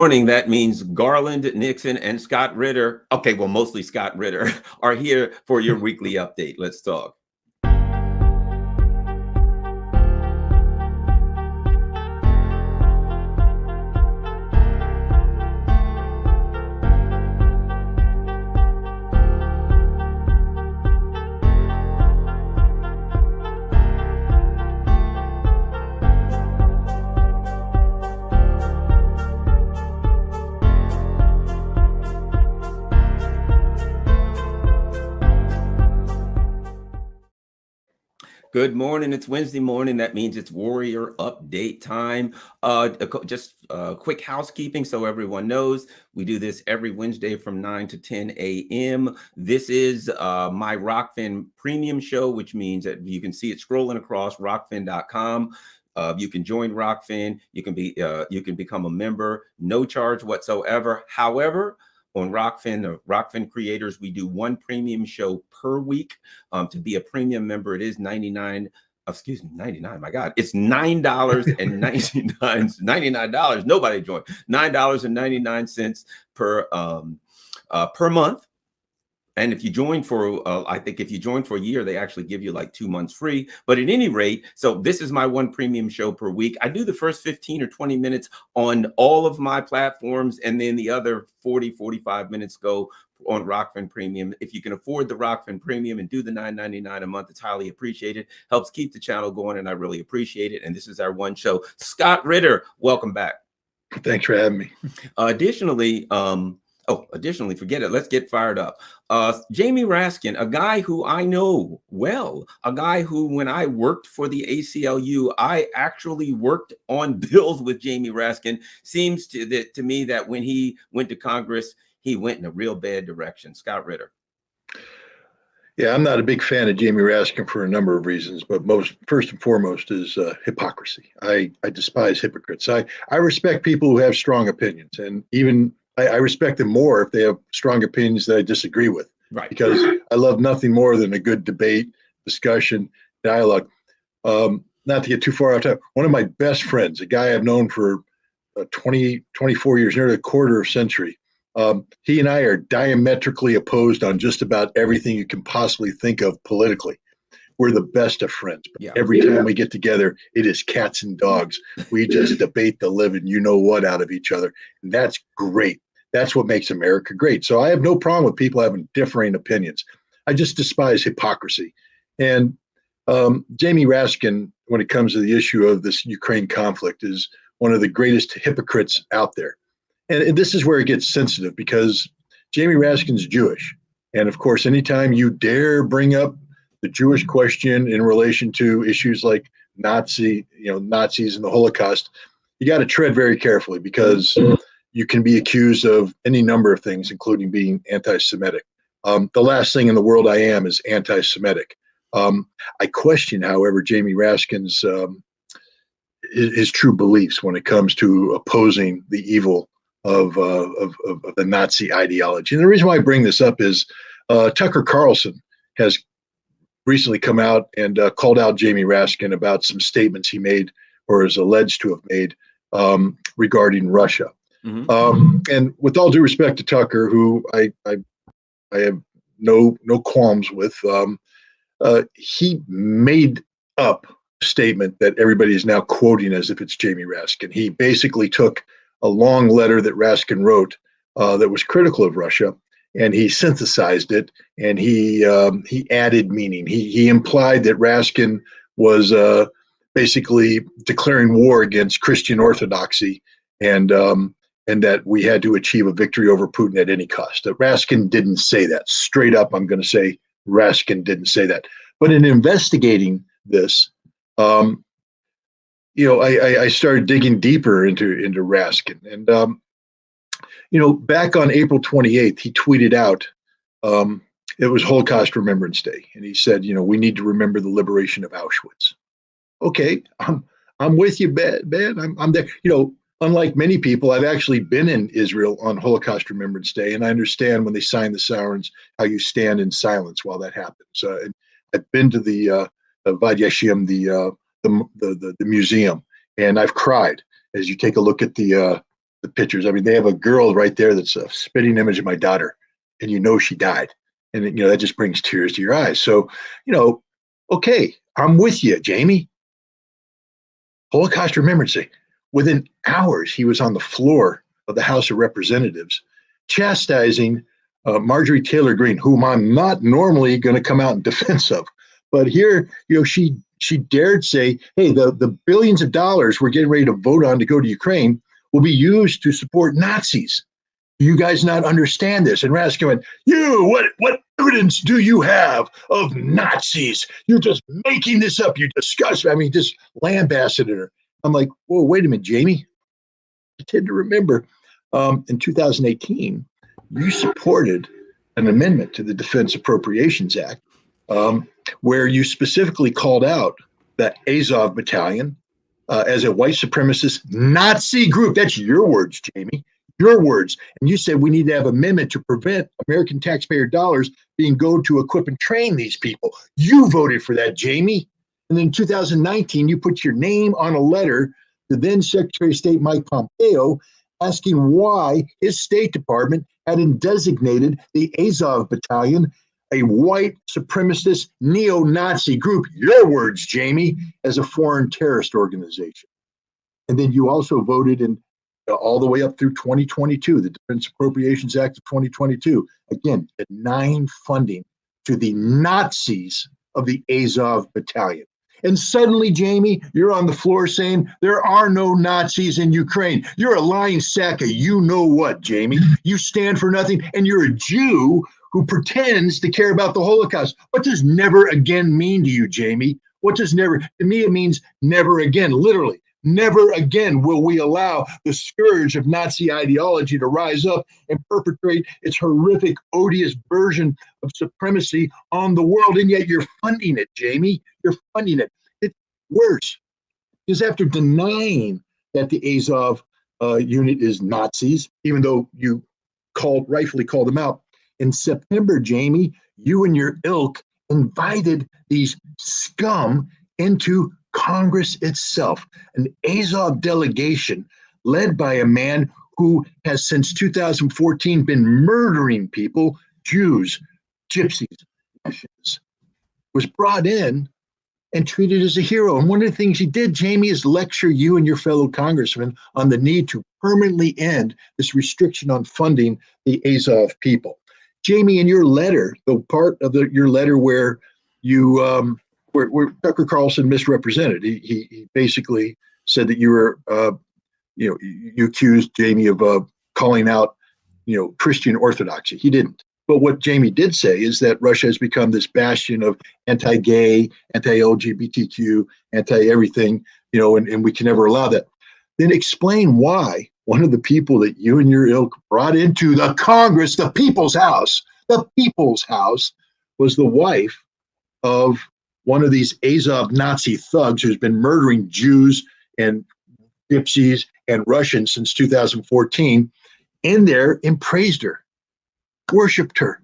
Morning. That means Garland, Nixon, and Scott Ritter. Okay, well, mostly Scott Ritter are here for your weekly update. Let's talk. Good morning. It's Wednesday morning. That means it's Warrior Update time. Just quick housekeeping so everyone knows. We do this every Wednesday from 9 to 10 a.m. This is my Rockfin Premium Show, which means that you can see it scrolling across rockfin.com. You can join Rockfin. You can become a member, no charge whatsoever. However, on Rockfin, the Rockfin creators, we do one premium show per week. To be a premium member, it is $99. My God, it's $9.99. Nobody joined. $9.99 per month. And if you join for, I think if you join for a year, they actually give you like 2 months free. But at any rate, so this is my one premium show per week. I do the first 15 or 20 minutes on all of my platforms, and then the other 40, 45 minutes go on Rockfin Premium. If you can afford the Rockfin Premium and do the $9.99 a month, it's highly appreciated. Helps keep the channel going, and I really appreciate it. And this is our one show. Scott Ritter, welcome back. Thanks for having me. Additionally, forget it. Let's get fired up. Jamie Raskin, a guy who I know well, a guy who, when I worked for the ACLU, I actually worked on bills with Jamie Raskin. Seems to me that when he went to Congress, he went in a real bad direction. Scott Ritter. Yeah, I'm not a big fan of Jamie Raskin for a number of reasons, but first and foremost is hypocrisy. I despise hypocrites. I respect people who have strong opinions, and even I respect them more if they have strong opinions that I disagree with. Right. Because I love nothing more than a good debate, discussion, dialogue. Not to get too far off topic, one of my best friends, a guy I've known for 24 years, nearly a quarter century, he and I are diametrically opposed on just about everything you can possibly think of politically. We're the best of friends. Yeah. Every time we get together, it is cats and dogs. We just debate the living, you know what, out of each other. And that's great. That's what makes America great. So I have no problem with people having differing opinions. I just despise hypocrisy. And Jamie Raskin, when it comes to the issue of this Ukraine conflict, is one of the greatest hypocrites out there. And this is where it gets sensitive, because Jamie Raskin's Jewish. And of course, anytime you dare bring up the Jewish question in relation to issues like Nazis and the Holocaust, you got to tread very carefully, because you can be accused of any number of things, including being anti-Semitic. The last thing in the world I am is anti-Semitic. I question, however, Jamie Raskin's his true beliefs when it comes to opposing the evil of the Nazi ideology. And the reason why I bring this up is Tucker Carlson has recently come out and called out Jamie Raskin about some statements he made, or is alleged to have made, regarding Russia. Mm-hmm. And with all due respect to Tucker, who I have no qualms with, he made up a statement that everybody is now quoting as if it's Jamie Raskin. He basically took a long letter that Raskin wrote that was critical of Russia, and he synthesized it, and he added meaning. He implied that Raskin was basically declaring war against Christian orthodoxy, and that we had to achieve a victory over Putin at any cost. Raskin didn't say that. Straight up, I'm going to say Raskin didn't say that. But in investigating this, I started digging deeper into Raskin, and back on April 28th, he tweeted out, it was Holocaust Remembrance Day, and he said, we need to remember the liberation of Auschwitz. Okay, I'm with you, Ben. I'm there. Unlike many people, I've actually been in Israel on Holocaust Remembrance Day, and I understand when they sign the sirens how you stand in silence while that happens. And I've been to the Vad Yashim, the museum, and I've cried as you take a look at the the pictures. I mean, they have a girl right there that's a spitting image of my daughter, and you know she died, and that just brings tears to your eyes. So, okay, I'm with you, Jamie. Holocaust Remembrance Day. Within hours, he was on the floor of the House of Representatives, chastising Marjorie Taylor Greene, whom I'm not normally going to come out in defense of, but here, she dared say, "Hey, the billions of dollars we're getting ready to vote on to go to Ukraine will be used to support Nazis. Do you guys not understand this?" And Raskin went, what evidence do you have of Nazis? You're just making this up. You disgust me. I mean, just lambasted her. I'm like, whoa, wait a minute, Jamie. I tend to remember in 2018, you supported an amendment to the Defense Appropriations Act where you specifically called out the Azov Battalion as a white supremacist Nazi group. That's your words, Jamie. Your words. And you said we need to have an amendment to prevent American taxpayer dollars being go to equip and train these people. You voted for that, Jamie. And then in 2019, you put your name on a letter to then Secretary of State Mike Pompeo asking why his State Department hadn't designated the Azov Battalion a white supremacist neo-Nazi group, your words, Jamie, as a foreign terrorist organization. And then you also voted in all the way up through 2022, the Defense Appropriations Act of 2022, again, denying funding to the Nazis of the Azov Battalion. And suddenly, Jamie, you're on the floor saying there are no Nazis in Ukraine. You're a lying sack of you-know-what, Jamie. You stand for nothing, and you're a Jew who pretends to care about the Holocaust. What does never again mean to you, Jamie? What does never? To me, it means never again, literally. Never again will we allow the scourge of Nazi ideology to rise up and perpetrate its horrific, odious version of supremacy on the world. And yet you're funding it, Jamie. You're funding it. It's worse. Because after denying that the Azov unit is Nazis, even though you rightfully called them out, in September, Jamie, you and your ilk invited these scum into Congress itself, an Azov delegation led by a man who has since 2014 been murdering people, Jews, gypsies, was brought in and treated as a hero. And one of the things he did, Jamie, is lecture you and your fellow congressmen on the need to permanently end this restriction on funding the Azov people. Jamie, in your letter, the part of your letter where you where Tucker Carlson misrepresented, he basically said that you were, you accused Jamie of calling out, Christian orthodoxy. He didn't. But what Jamie did say is that Russia has become this bastion of anti-gay, anti-LGBTQ, anti-everything, and we can never allow that. Then explain why one of the people that you and your ilk brought into the Congress, the People's House, was the wife of one of these Azov Nazi thugs who's been murdering Jews and gypsies and Russians since 2014, in there and praised her, worshipped her.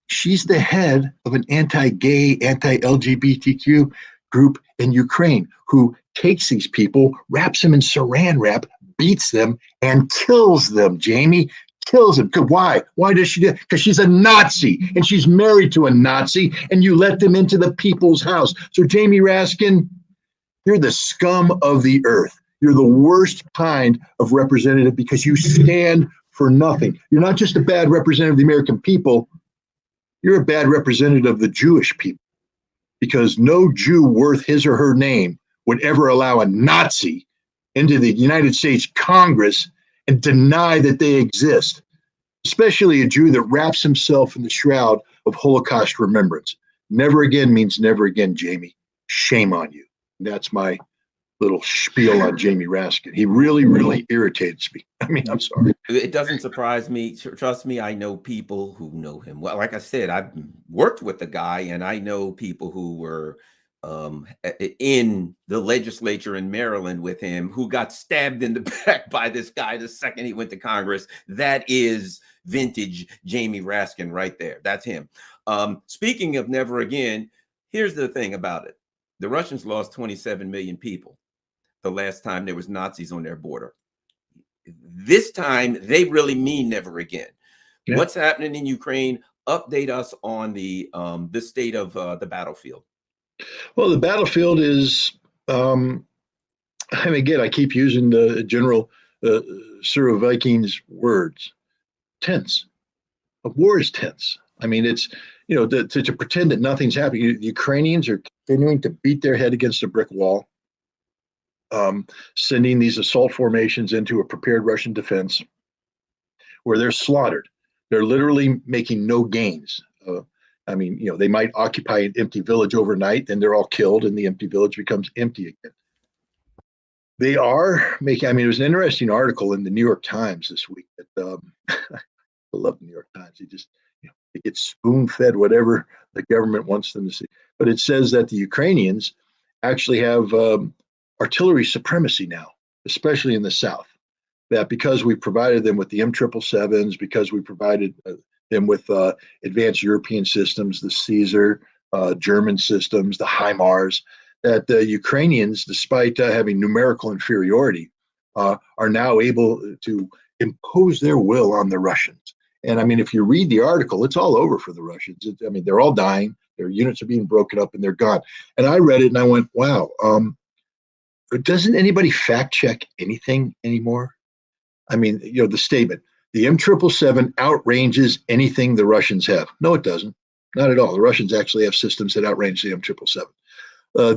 She's the head of an anti-gay, anti-LGBTQ group in Ukraine who takes these people, wraps them in saran wrap, beats them, and kills them, Jamie. Kills them. Why? Why does she do it? Because she's a Nazi and she's married to a Nazi, and you let them into the People's House. So, Jamie Raskin, you're the scum of the earth. You're the worst kind of representative because you stand for nothing. You're not just a bad representative of the American people, you're a bad representative of the Jewish people, because no Jew worth his or her name would ever allow a Nazi into the United States Congress and deny that they exist, especially a Jew that wraps himself in the shroud of Holocaust remembrance. Never again means never again, Jamie. Shame on you. And that's my little spiel on Jamie Raskin. He really, really irritates me. I mean, I'm sorry. It doesn't surprise me. Trust me, I know people who know him. Well, like I said, I've worked with the guy, and I know people who were in the legislature in Maryland with him, who got stabbed in the back by this guy the second he went to Congress. That is vintage Jamie Raskin right there. That's him. Speaking of never again, here's the thing about it. The Russians lost 27 million people the last time there was Nazis on their border. This time, they really mean never again. Yeah. What's happening in Ukraine? Update us on the state of the battlefield. Well, the battlefield is, I mean, again, I keep using the general Vikings words, tense. A war is tense. I mean, it's, to pretend that nothing's happening. The Ukrainians are continuing to beat their head against a brick wall, sending these assault formations into a prepared Russian defense where they're slaughtered. They're literally making no gains. I mean, they might occupy an empty village overnight, then they're all killed, and the empty village becomes empty again. They are making, I mean, it was an interesting article in the New York Times this week that I love the New York Times. They get spoon fed whatever the government wants them to see. But it says that the Ukrainians actually have artillery supremacy now, especially in the South. That because we provided them with the M777s, because we provided them with advanced European systems, the Caesar, German systems, the HIMARS, that the Ukrainians, despite having numerical inferiority, are now able to impose their will on the Russians. And I mean, if you read the article, it's all over for the Russians. I mean, they're all dying. Their units are being broken up and they're gone. And I read it and I went, wow, doesn't anybody fact check anything anymore? I mean, the statement, the M777 outranges anything the Russians have. No, it doesn't. Not at all. The Russians actually have systems that outrange the M777.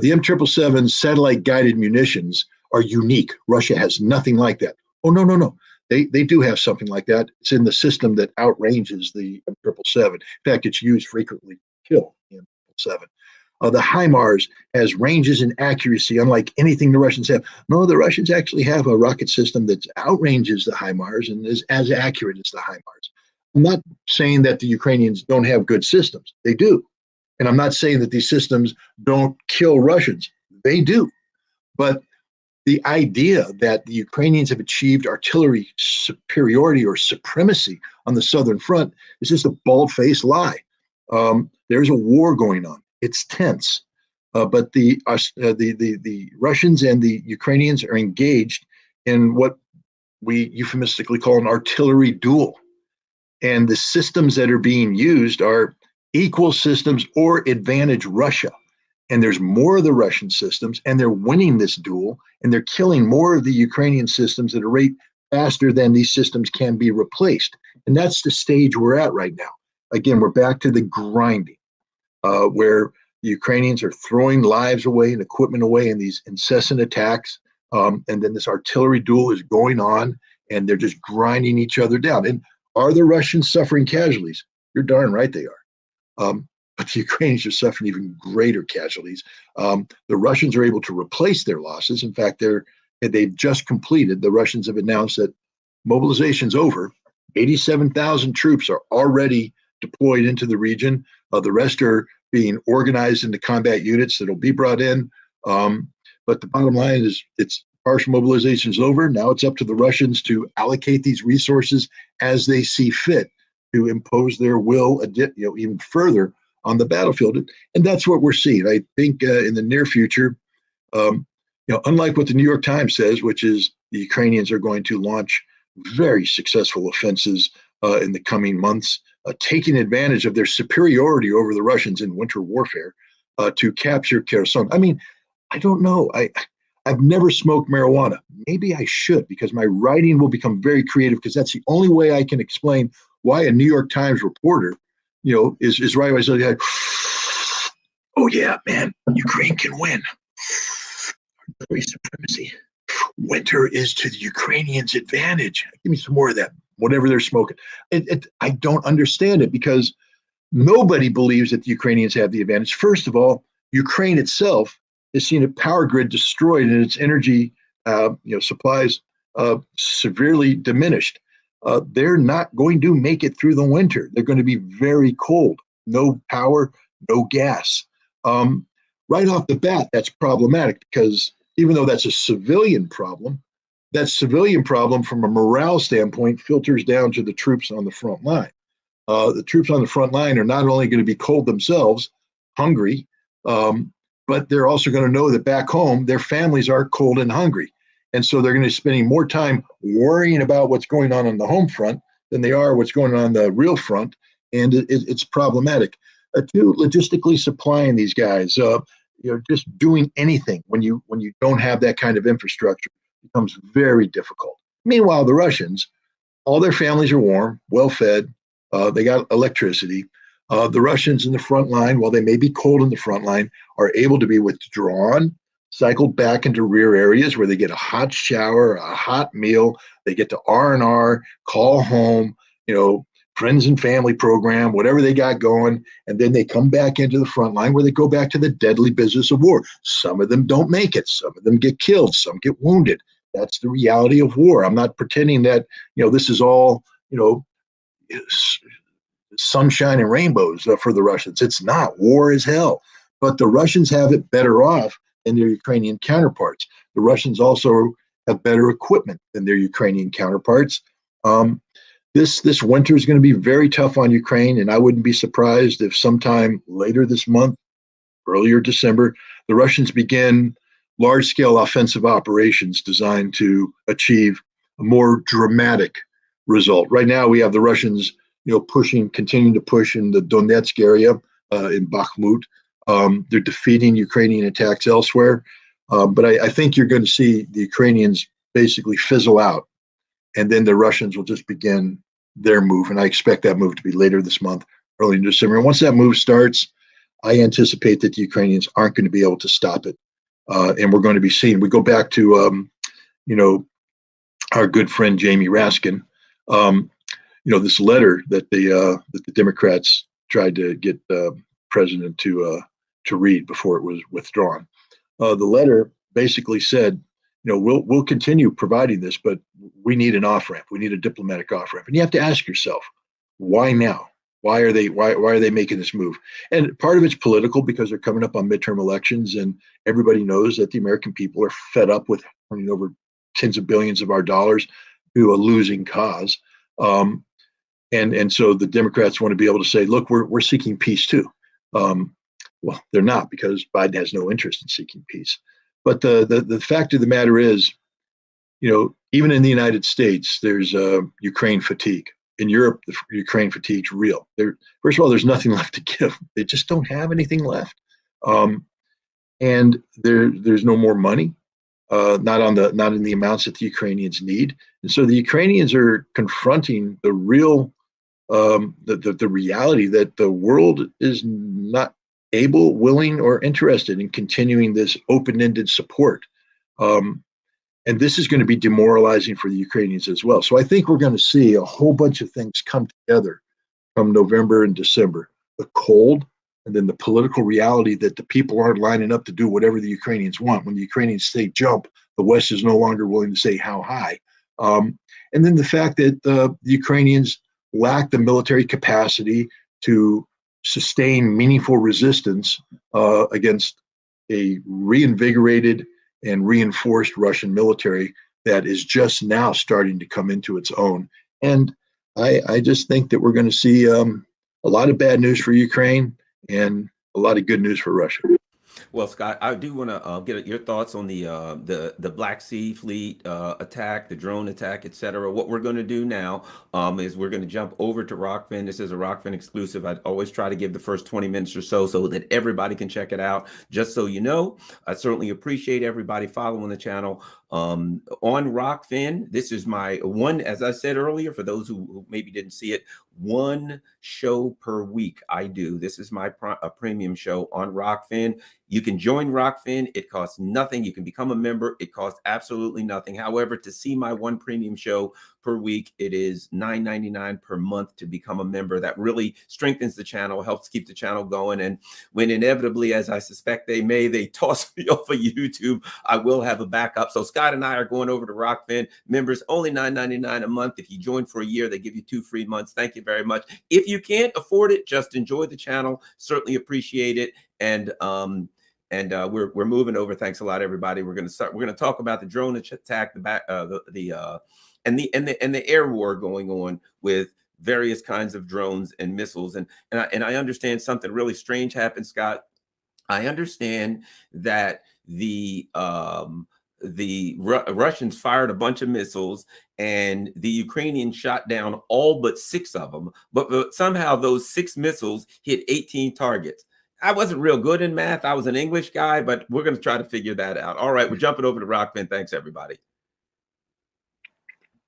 The M777 satellite guided munitions are unique. Russia has nothing like that. Oh, no, no, no. They do have something like that. It's in the system that outranges the M777. In fact, it's used frequently to kill the M777. The HIMARS has ranges and accuracy unlike anything the Russians have. No, the Russians actually have a rocket system that outranges the HIMARS and is as accurate as the HIMARS. I'm not saying that the Ukrainians don't have good systems. They do. And I'm not saying that these systems don't kill Russians. They do. But the idea that the Ukrainians have achieved artillery superiority or supremacy on the southern front is just a bald-faced lie. There's a war going on. It's tense, but the Russians and the Ukrainians are engaged in what we euphemistically call an artillery duel, and the systems that are being used are equal systems or advantage Russia. And there's more of the Russian systems, and they're winning this duel, and they're killing more of the Ukrainian systems at a rate faster than these systems can be replaced. And that's the stage we're at right now. Again, we're back to the grinding. Where the Ukrainians are throwing lives away and equipment away in these incessant attacks. And then this artillery duel is going on, and they're just grinding each other down. And are the Russians suffering casualties? You're darn right they are. But the Ukrainians are suffering even greater casualties. The Russians are able to replace their losses. In fact, they've just completed, the Russians have announced that mobilization's over. 87,000 troops are already deployed into the region. The rest are being organized into combat units that'll be brought in. But the bottom line is it's partial mobilization is over. Now it's up to the Russians to allocate these resources as they see fit to impose their will even further on the battlefield. And that's what we're seeing. I think in the near future, unlike what the New York Times says, which is the Ukrainians are going to launch very successful offenses in the coming months, taking advantage of their superiority over the Russians in winter warfare to capture Kherson. I mean, I don't know. I've never smoked marijuana. Maybe I should, because my writing will become very creative, because that's the only way I can explain why a New York Times reporter, is right away saying, oh yeah, man, Ukraine can win. Artillery supremacy. Winter is to the Ukrainians' advantage. Give me some more of that. Whatever they're smoking. I don't understand it, because nobody believes that the Ukrainians have the advantage. First of all, Ukraine itself has seen a power grid destroyed and its energy supplies severely diminished. They're not going to make it through the winter. They're going to be very cold. No power, no gas. Right off the bat, that's problematic, because even though that's a civilian problem, that civilian problem from a morale standpoint filters down to the troops on the front line. The troops on the front line are not only going to be cold themselves, hungry, but they're also going to know that back home, their families are cold and hungry. And so they're going to be spending more time worrying about what's going on the home front than they are what's going on the real front. And it's problematic. Two, logistically supplying these guys, just doing anything when you don't have that kind of infrastructure becomes very difficult. Meanwhile, the Russians, all their families are warm, well fed. They got electricity. The Russians in the front line, while they may be cold in the front line, are able to be withdrawn, cycled back into rear areas where they get a hot shower, a hot meal. They get to R&R, call home, friends and family program, whatever they got going, and then they come back into the front line where they go back to the deadly business of war. Some of them don't make it. Some of them get killed. Some get wounded. That's the reality of war. I'm not pretending that, this is all, sunshine and rainbows for the Russians. It's not. War is hell. But the Russians have it better off than their Ukrainian counterparts. The Russians also have better equipment than their Ukrainian counterparts. This winter is going to be very tough on Ukraine, and I wouldn't be surprised if sometime later this month, earlier December, the Russians begin large-scale offensive operations designed to achieve a more dramatic result. Right now, we have the Russians, continuing to push in the Donetsk area in Bakhmut. They're defeating Ukrainian attacks elsewhere, but I think you're going to see the Ukrainians basically fizzle out, and then the Russians will just begin their move. And I expect that move to be later this month, early in December. And once that move starts, I anticipate that the Ukrainians aren't going to be able to stop it. And we're going to be seeing, we go back to, our good friend Jamie Raskin, this letter that the Democrats tried to get the president to read before it was withdrawn. The letter basically said, we'll continue providing this, but we need an off ramp. We need a diplomatic off ramp. And you have to ask yourself, why now? Why are they making this move? And part of it's political because they're coming up on midterm elections, and everybody knows that the American people are fed up with turning over tens of billions of our dollars to a losing cause. And so the Democrats want to be able to say, look, we're seeking peace too. Well, they're not, because Biden has no interest in seeking peace. But the fact of the matter is, even in the United States, there's Ukraine fatigue. In Europe, the Ukraine fatigue is real. First of all, there's nothing left to give. They just don't have anything left, and there's no more money, not in the amounts that the Ukrainians need. And so the Ukrainians are confronting the real, the reality that the world is not able, willing, or interested in continuing this open-ended support. And this is going to be demoralizing for the Ukrainians as well. So I think we're going to see a whole bunch of things come together come November and December. The cold, and then the political reality that the people aren't lining up to do whatever the Ukrainians want. When the Ukrainians say jump, the West is no longer willing to say how high. And then the fact that the Ukrainians lack the military capacity to sustain meaningful resistance against a reinvigorated and reinforced Russian military that is just now starting to come into its own. And I just think that we're going to see a lot of bad news for Ukraine and a lot of good news for Russia. Well, Scott, I do want to get your thoughts on the Black Sea Fleet attack, the drone attack, etc. What we're going to do now is we're going to jump over to Rockfin. This is a Rockfin exclusive. I always try to give the first 20 minutes or so that everybody can check it out. Just so you know, I certainly appreciate everybody following the channel. On Rockfin, this is my one, as I said earlier, for those who maybe didn't see it, one show per week I do. This is my premium show on Rockfin. You can join Rockfin. It costs nothing. You can become a member. It costs absolutely nothing. However, to see my one premium show per week, it is $9.99 per month to become a member. That really strengthens the channel, helps keep the channel going. And when inevitably, as I suspect they toss me off of YouTube, I will have a backup. So Scott and I are going over to Rockfin. Members, only $9.99 a month. If you join for a year, they give you 2 free months. Thank you very much. If you can't afford it, just enjoy the channel. Certainly appreciate it. And we're moving over. Thanks a lot, everybody. We're going to talk about the drone attack, and the air war going on with various kinds of drones and missiles. And I understand something really strange happened, Scott. I understand that the the Russians fired a bunch of missiles, and the Ukrainians shot down all but 6 of them. But somehow those 6 missiles hit 18 targets. I wasn't real good in math. I was an English guy, but we're going to try to figure that out. All right, we're jumping over to Rockfin. Thanks, everybody.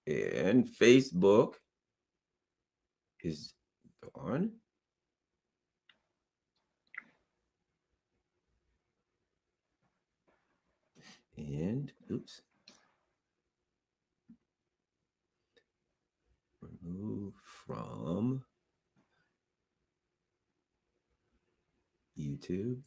And Facebook is gone. And oops. Remove from YouTube.